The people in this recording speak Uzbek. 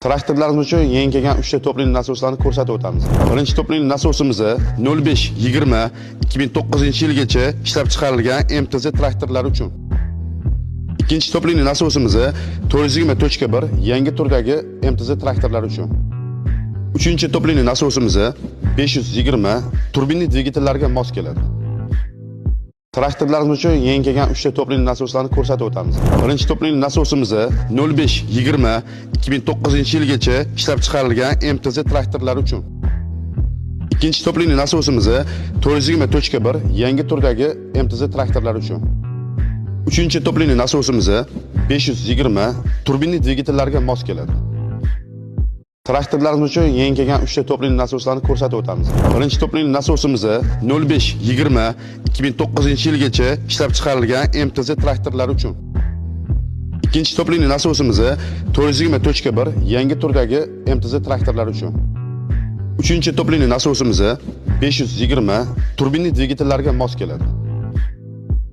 Traktorlarimiz uchun yangi kelgan 3 ta to'pli nasoslarni ko'rsatib o'tamiz. Birinchi to'pli nasosimiz 0520 2009-yilgacha ishlab chiqarilgan MTZ traktorlari uchun. Ikkinchi to'pli nasosimiz 420.1 yangi turdagi MTZ traktorlari uchun. Uchinchi to'pli nasosimiz 520 turbinli dvigatellarga mos keladi. Traktorlarimiz uchun yangi kelgan 3 ta to'pli nasoslarni ko'rsatib o'tamiz. Birinchi to'pli nasosimiz 0520 2009-yilgacha ishlab chiqarilgan MTZ traktorlari uchun. Ikkinchi to'pli nasosimiz 420.1 yangi turdagi MTZ traktorlari uchun. Uchinchi to'pli nasosimiz 520 turbinli dvigatellarga mos keladi. Traktorlarimiz uchun yangi kelgan 3 ta to'pli nasoslarni ko'rsatib o'tamiz. Birinchi to'pli nasosimiz 0520 2009-yilgacha ishlab chiqarilgan MTZ traktorlari uchun. Ikkinchi to'pli nasosimiz 420.1 yangi turdagi MTZ traktorlari uchun. Uchinchi to'pli nasosimiz 520 turbinli dvigatellarga mos keladi.